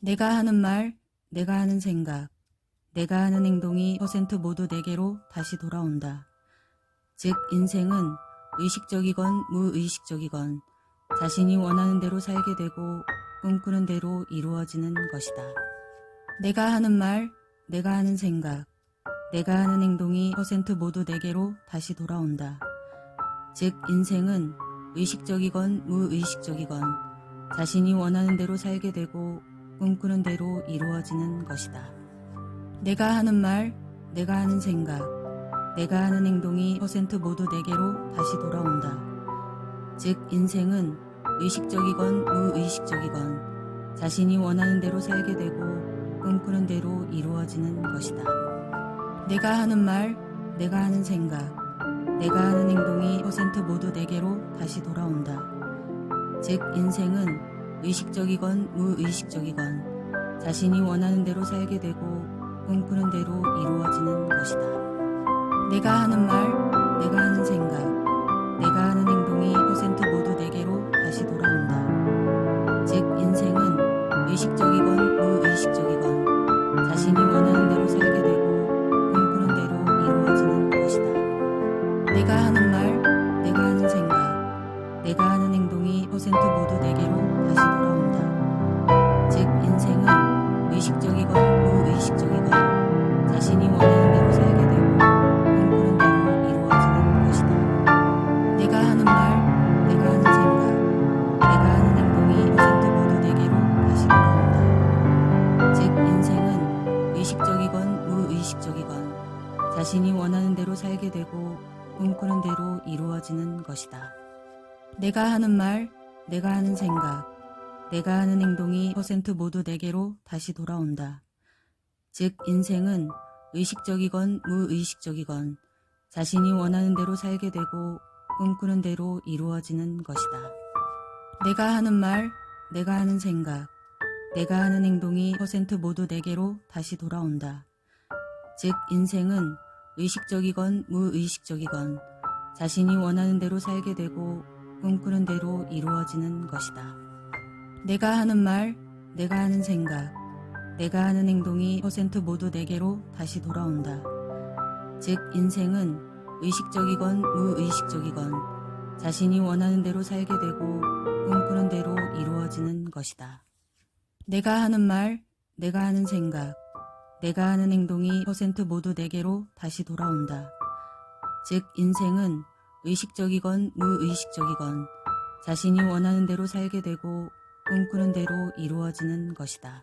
내가 하는 말, 내가 하는 생각, 내가 하는 행동이 퍼센트 모두 내게로 다시 돌아온다. 즉 인생은 의식적이건 무의식적이건 자신이 원하는 대로 살게 되고 꿈꾸는 대로 이루어지는 것이다. 내가 하는 말, 내가 하는 생각, 내가 하는 행동이 퍼센트 모두 내게로 다시 돌아온다. 즉 인생은 의식적이건 무의식적이건 자신이 원하는 대로 살게 되고 꿈꾸는 대로 이루어지는 것이다. 내가 하는 말, 내가 하는 생각, 내가 하는 행동이 퍼센트 모두 내게로 다시 돌아온다. 즉 인생은 의식적이건 무의식적이건 자신이 원하는 대로 살게 되고 꿈꾸는 대로 이루어지는 것이다. 내가 하는 말, 내가 하는 생각, 내가 하는 행동이 퍼센트 모두 내게로 다시 돌아온다. 즉 인생은 의식적이건 무의식적이건 자신이 원하는 대로 살게 되고 꿈꾸는 대로 이루어지는 것이다. 내가 하는 말, 내가 하는 생각, 내가 하는 행동이 퍼센트 모두 내게로 다시 돌아온다. 즉 인생은 의식적이건 무의식적이건 자신이 원하는 대로 살게 되고 꿈꾸는 대로 이루어지는 것이다. 내가 하는 말, 내가 하는 생각, 내가 하는 행동이 퍼센트 모두 내게로 다시 돌아온다. 즉 인생은 의식적이건 무의식적이건 자신이 원하는 대로 살게 되고 꿈꾸는 대로 이루어지는 것이다. 내가 하는 말, 내가 하는 생각, 내가 하는 행동이 퍼센트 모두 내게로 다시 돌아온다. 즉 인생은 의식적이건 무의식적이건 자신이 원하는 대로 살게 되고 꿈꾸는 대로 이루어지는 것이다. 내가 하는 말, 내가 하는 생각, 내가 하는 행동이 퍼센트 모두 내게로 다시 돌아온다. 즉 인생은 의식적이건 무의식적이건 자신이 원하는 대로 살게 되고 꿈꾸는 대로 이루어지는 것이다. 내가 하는 말, 내가 하는 생각, 내가 하는 행동이 퍼센트 모두 내게로 다시 돌아온다. 즉 인생은 의식적이건 무의식적이건 자신이 원하는 대로 살게 되고 꿈꾸는 대로 이루어지는 것이다. 내가 하는 말, 내가 하는 생각, 내가 하는 행동이 퍼센트 모두 내게로 다시 돌아온다. 즉 인생은 의식적이건 무의식적이건 자신이 원하는 대로 살게 되고 꿈꾸는 대로 이루어지는 것이다. 내가 하는 말, 내가 하는 생각, 내가 하는 행동이 퍼센트 모두 내게로 다시 돌아온다. 즉 인생은 의식적이건 무의식적이건 자신이 원하는 대로 살게 되고 꿈꾸는 대로 이루어지는 것이다.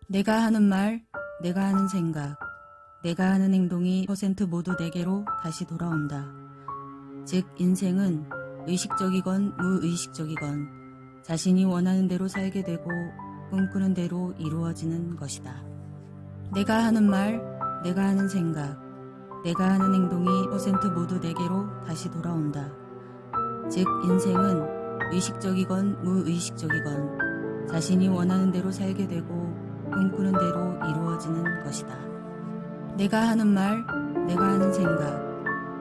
내가 하는 말, 내가 하는 생각, 내가 하는 행동이 퍼센트 모두 내게로 다시 돌아온다. 즉 인생은 의식적이건 무의식적이건 자신이 원하는 대로 살게 되고 꿈꾸는 대로 이루어지는 것이다. 내가 하는 말, 내가 하는 생각, 내가 하는 행동이 퍼센트 모두 내게로 다시 돌아온다. 즉 인생은 의식적이건 무의식적이건 자신이 원하는 대로 살게 되고 꿈꾸는 대로 이루어지는 것이다. 내가 하는 말, 내가 하는 생각,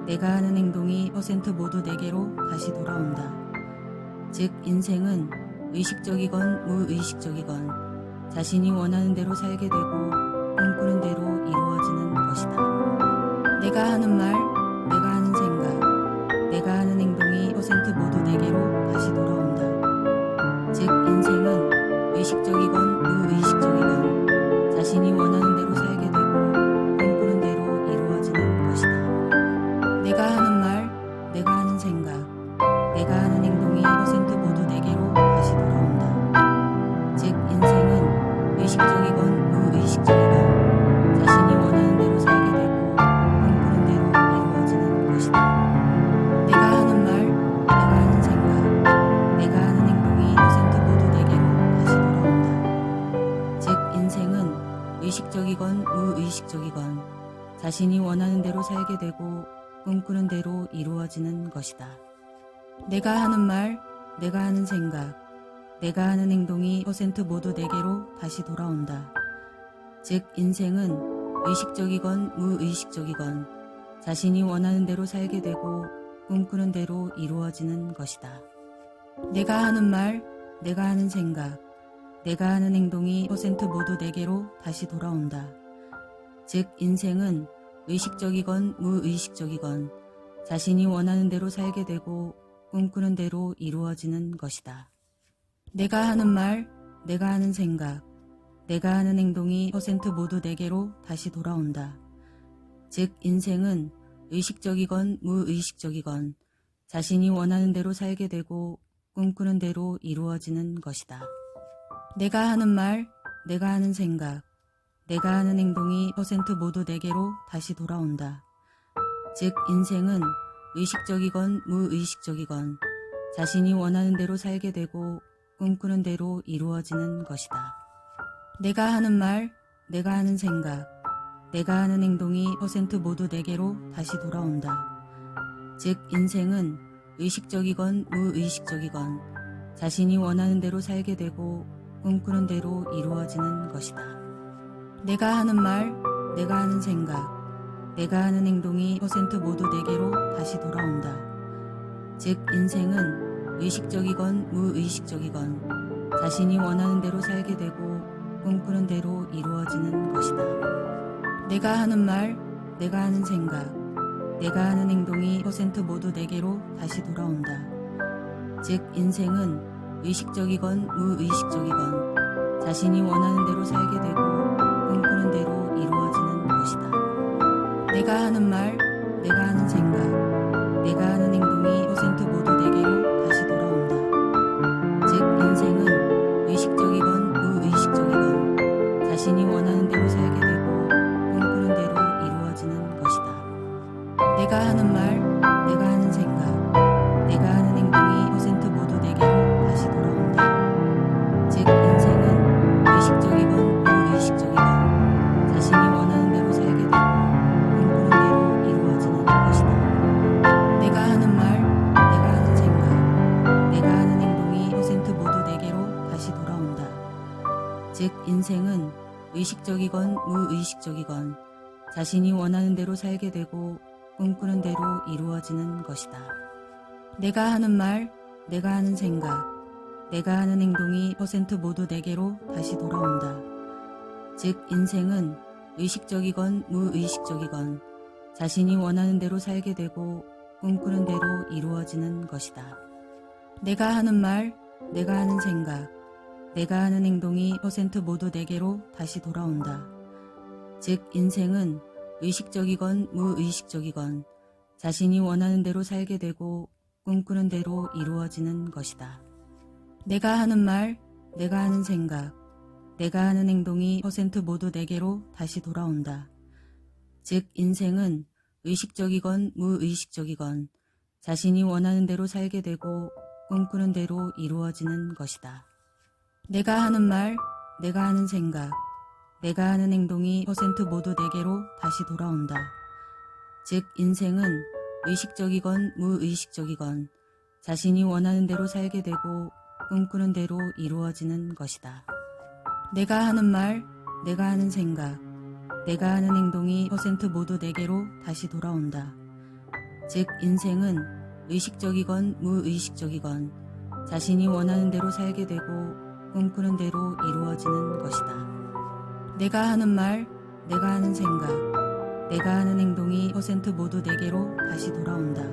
내가 하는 행동이 퍼센트 모두 내게로 다시 돌아온다. 즉 인생은 의식적이건 무의식적이건 자신이 원하는 대로 살게 되고 꿈꾸는 대로 이루어지는 것이다. 내가 하는 말, 내가 하는 생각, 내가 하는 행동이 퍼센트 모두 내게로 다시 돌아온다. 즉 인생은 의식적이건 무의식적이건 자신이 원하는 대로 살게 되고 꿈꾸는 대로 이루어지는 것이다. 내가 하는 말, 내가 하는 생각, 내가 하는 행동이 퍼센트 모두 내게로 다시 돌아온다. 즉 인생은 의식적이건 무의식적이건 자신이 원하는 대로 살게 되고 꿈꾸는 대로 이루어지는 것이다. 내가 하는 말, 내가 하는 생각, 내가 하는 행동이 퍼센트 모두 내게로 다시 돌아온다. 즉 인생은 의식적이건 무의식적이건 자신이 원하는 대로 살게 되고 꿈꾸는 대로 이루어지는 것이다. 내가 하는 말, 내가 하는 생각, 내가 하는 행동이 퍼센트 모두 내게로 다시 돌아온다. 즉 인생은 의식적이건 무의식적이건 자신이 원하는 대로 살게 되고 꿈꾸는 대로 이루어지는 것이다. 내가 하는 말, 내가 하는 생각, 내가 하는 행동이 퍼센트 모두 내게로 다시 돌아온다. 즉 인생은 의식적이건 무의식적이건 자신이 원하는 대로 살게 되고 꿈꾸는 대로 이루어지는 것이다. 내가 하는 말, 내가 하는 생각, 내가 하는 행동이 퍼센트 모두 내게로 다시 돌아온다. 즉 인생은 의식적이건 무의식적이건 자신이 원하는 대로 살게 되고 꿈꾸는 대로 이루어지는 것이다. 내가 하는 말, 내가 하는 생각, 내가 하는 행동이 퍼센트 모두 내게로 다시 돌아온다. 즉 인생은 의식적이건 무의식적이건 자신이 원하는 대로 살게 되고 꿈꾸는 대로 이루어지는 것이다. 내가 하는 말, 내가 하는 생각, 내가 하는 행동이 퍼센트 모두 내게로 다시 돌아온다. 즉 인생은 의식적이건 무의식적이건 자신이 원하는 대로 살게 되고 꿈꾸는 대로 이루어지는 것이다. 내가 하는 말, 내가 하는 생각, 내가 하는 행동이 퍼센트 모두 내게로 다시 돌아온다. 즉 인생은 의식적이건 무의식적이건 자신이 원하는 대로 살게 되고 꿈꾸는 대로 이루어지는 것이다. 내가 하는 말, 내가 하는 생각, 내가 하는 행동이 퍼센트 모두 내게로 다시 돌아온다. 즉 인생은 의식적이건 무의식적이건 자신이 원하는 대로 살게 되고 꿈꾸는 대로 이루어지는 것이다. 내가 하는 말, 내가 하는 생각, 내가 하는 행동이 퍼센트 모두 내게로 다시 돌아온다. 즉 인생은 의식적이건 무의식적이건 자신이 원하는 대로 살게 되고 꿈꾸는 대로 이루어지는 것이다. 내가 하는 말, 내가 하는 생각, 내가 하는 행동이 퍼센트 모두 내게로 다시 돌아온다. 즉 인생은 의식적이건 무의식적이건 자신이 원하는 대로 살게 되고 꿈꾸는 대로 이루어지는 것이다. 내가 하는 말, 내가 하는 생각, 내가 하는 행동이 퍼센트 모두 내게로 다시 돌아온다. 즉 인생은 의식적이건 무의식적이건 자신이 원하는 대로 살게 되고 꿈꾸는 대로 이루어지는 것이다. 내가 하는 말, 내가 하는 생각, 내가 하는 행동이 퍼센트 모두 내게로 다시 돌아온다. 즉 인생은 의식적이건 무의식적이건 자신이 원하는 대로 살게 되고 꿈꾸는 대로 이루어지는 것이다. 내가 하는 말, 내가 하는 생각, 내가 하는 행동이 퍼센트 모두 내게로 다시 돌아온다. 즉 인생은 의식적이건 무의식적이건 자신이 원하는 대로 살게 되고 꿈꾸는 대로 이루어지는 것이다. 내가 하는 말, 내가 하는 생각, 내가 하는 행동이 퍼센트 모두 내게로 다시 돌아온다. 즉 인생은 의식적이건 무의식적이건 자신이 원하는 대로 살게 되고 꿈꾸는 대로 이루어지는 것이다. 내가 하는 말, 내가 하는 생각, 내가 하는 행동이 퍼센트 모두 내게로 다시 돌아온다. 즉 인생은 의식적이건 무의식적이건 자신이 원하는 대로 살게 되고 꿈꾸는 대로 이루어지는 것이다. 내가 하는 말, 내가 하는 생각, 내가 하는 행동이 퍼센트 모두 내게로 다시 돌아온다. 즉 인생은 의식적이건 무의식적이건 자신이 원하는 대로 살게 되고 꿈꾸는 대로 이루어지는 것이다. 내가 하는 말, 내가 하는 생각, 내가 하는 행동이 퍼센트 모두 내게로 다시 돌아온다.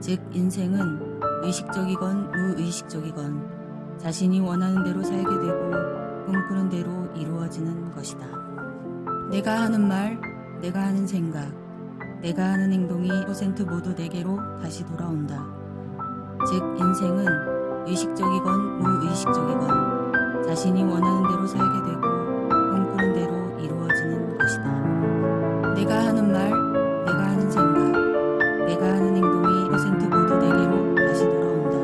즉 인생은 의식적이건 무의식적이건 자신이 원하는 대로 살게 되고 꿈꾸는 대로 이루어지는 것이다. 내가 하는 말, 내가 하는 생각, 내가 하는 행동이 퍼센트 모두 내게로 다시 돌아온다. 즉 인생은 의식적이건 무의식적이건 자신이 원하는 대로 살게 되고 꿈꾸는 대로 이루어지는 것이다. 내가 하는 말, 내가 하는 생각, 내가 하는 행동이 퍼센트 모두 내게로 다시 돌아온다.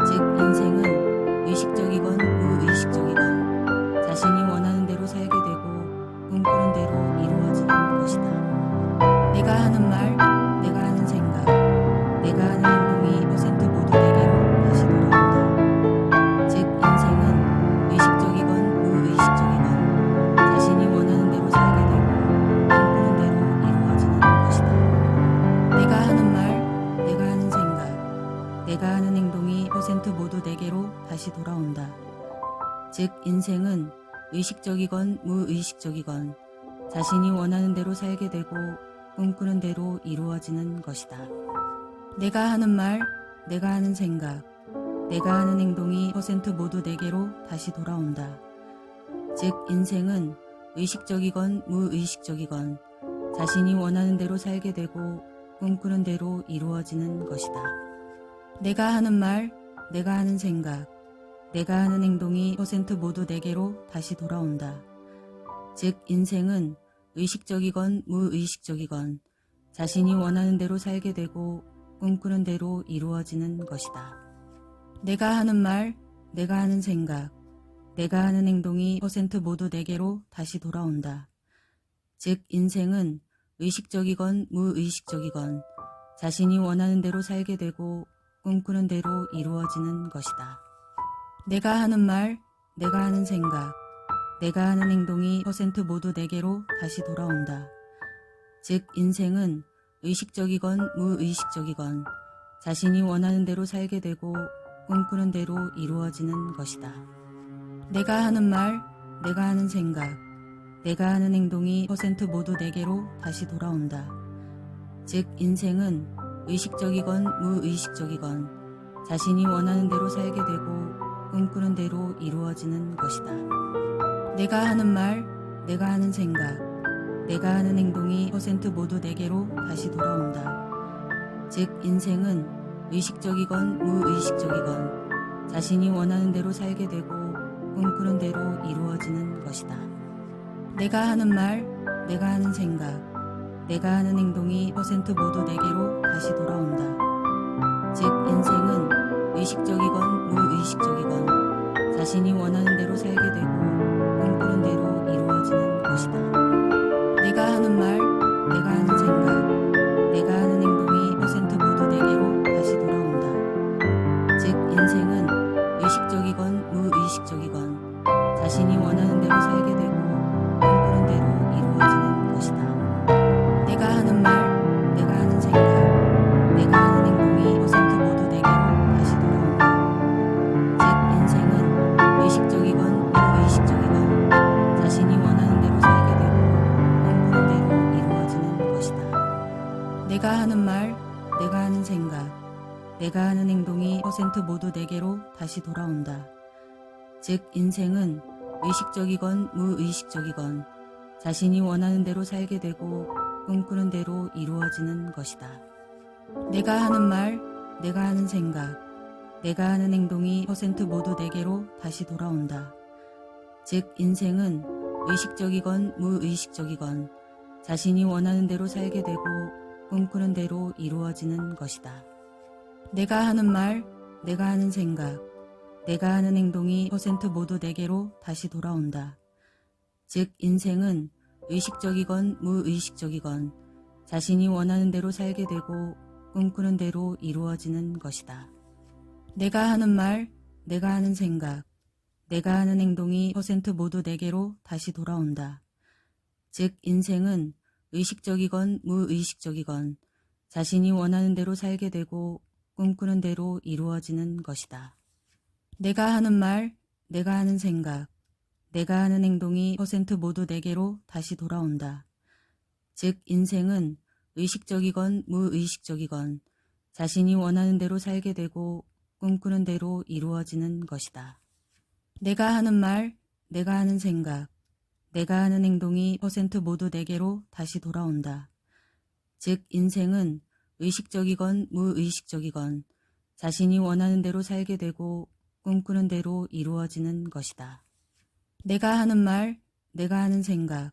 즉 인생은 의식적이건 무의식적이건 자신이 원하는 대로 살게 되고 꿈꾸는 대로 이루어지는 것이다. 내가 하는 말, 내가 하는 생각, 내가 하는 행동이 퍼센트 모두 내게로 다시 돌아온다. 즉 인생은 의식적이건 무의식적이건 자신이 원하는 대로 살게 되고 꿈꾸는 대로 이루어지는 즉 인생은 의식적이건 무의식적이건 자신이 원하는 대로 살게 되고 꿈꾸는 대로 이루어지는 것이다. 내가 하는 말, 내가 하는 생각, 내가 하는 행동이 100% 모두 내게로 다시 돌아온다. 즉 인생은 의식적이건 무의식적이건 자신이 원하는 대로 살게 되고 꿈꾸는 대로 이루어지는 것이다. 내가 하는 말, 내가 하는 생각, 내가 하는 행동이 100% 모두 내게로 다시 돌아온다. 즉 인생은 의식적이건 무의식적이건 자신이 원하는 대로 살게 되고 꿈꾸는 대로 이루어지는 것이다. 내가 하는 말, 내가 하는 생각, 내가 하는 행동이 100% 모두 내게로 다시 돌아온다. 즉 인생은 의식적이건 무의식적이건 자신이 원하는 대로 살게 되고 꿈꾸는 대로 이루어지는 것이다. 내가 하는 말, 내가 하는 생각, 내가 하는 행동이 100% 모두 내게로 다시 돌아온다. 즉 인생은 의식적이건 무의식적이건 자신이 원하는 대로 살게 되고 꿈꾸는 대로 이루어지는 것이다. 내가 하는 말, 내가 하는 생각, 내가 하는 행동이 100% 모두 내게로 다시 돌아온다. 즉 인생은 의식적이건 무의식적이건 자신이 원하는 대로 살게 되고 꿈꾸는 대로 이루어지는 것이다. 내가 하는 말, 내가 하는 생각, 내가 하는 행동이 100% 모두 내게로 다시 돌아온다. 즉 인생은 의식적이건 무의식적이건 자신이 원하는 대로 살게 되고 꿈꾸는 대로 이루어지는 것이다. 내가 하는 말, 내가 하는 생각, 내가 하는 행동이 100% 모두 내게로 다시 돌아온다. 즉 인생은 의식적이건 무의식적이건 자신이 원하는 대로 살게 되고 꿈꾸는 대로 이루어지는 것이다. 내가 하는 말, 내가 하는 생각, 내가 하는 행동이 100% 모두 내게로 다시 돌아온다. 즉 인생은 의식적이건 무의식적이건 자신이 원하는 대로 살게 되고 꿈꾸는 대로 이루어지는 것이다. 내가 하는 말, 내가 하는 생각, 내가 하는 행동이 100% 모두 내게로 다시 돌아온다. 즉 인생은 의식적이건 무의식적이건 자신이 원하는 대로 살게 되고 꿈꾸는 대로 이루어지는 것이다. 내가 하는 말, 내가 하는 생각, 내가 하는 행동이 100% 모두 내게로 다시 돌아온다. 즉 인생은 의식적이건 무의식적이건 자신이 원하는 대로 살게 되고 꿈꾸는 대로 이루어지는 것이다. 내가 하는 말, 내가 하는 생각, 내가 하는 행동이 100% 모두 내게로 다시 돌아온다. 즉 인생은 의식적이건 무의식적이건 자신이 원하는 대로 살게 되고 꿈꾸는 대로 이루어지는 것이다. 내가 하는 말, 내가 하는 생각, 내가 하는 행동이 100% 모두 내게로 다시 돌아온다. 즉 인생은 의식적이건 무의식적이건 자신이 원하는 대로 살게 되고 꿈꾸는 대로 이루어지는 것이다. 내가 하는 말, 내가 하는 생각, 내가 하는 행동이 100% 모두 내게로 다시 돌아온다. 즉 인생은 의식적이건 무의식적이건 자신이 원하는 대로 살게 되고 꿈꾸는 대로 이루어지는 것이다. 내가 하는 말, 내가 하는 생각, 내가 하는 행동이 100% 모두 내게로 다시 돌아온다. 즉 인생은 의식적이건 무의식적이건 자신이 원하는 대로 살게 되고 꿈꾸는 대로 이루어지는 것이다. 내가 하는 말, 내가 하는 생각, 내가 하는 행동이 100% 모두 내게로 다시 돌아온다. 즉 인생은 의식적이건 무의식적이건 자신이 원하는 대로 살게 되고 꿈꾸는 대로 이루어지는 것이다. 내가 하는 말, 내가 하는 생각,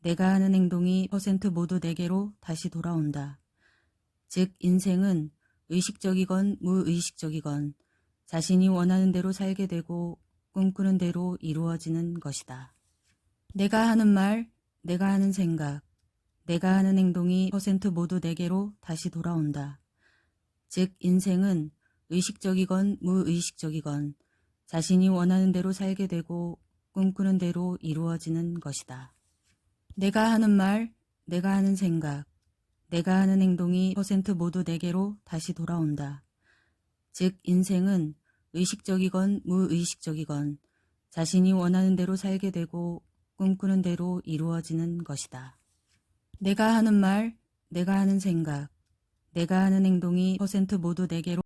내가 하는 행동이 100% 모두 내게로 다시 돌아온다. 즉 인생은 의식적이건 무의식적이건 자신이 원하는 대로 살게 되고 꿈꾸는 대로 이루어지는 것이다. 내가 하는 말, 내가 하는 생각, 내가 하는 행동이 100% 모두 내게로 다시 돌아온다. 즉 인생은 의식적이건 무의식적이건 자신이 원하는 대로 살게 되고 꿈꾸는 대로 이루어지는 것이다. 내가 하는 말, 내가 하는 생각, 내가 하는 행동이 100% 모두 내게로 다시 돌아온다. 즉 인생은 의식적이건 무의식적이건 자신이 원하는 대로 살게 되고 꿈꾸는 대로 이루어지는 것이다. 내가 하는 말, 내가 하는 생각, 내가 하는 행동이 100% 모두 내게로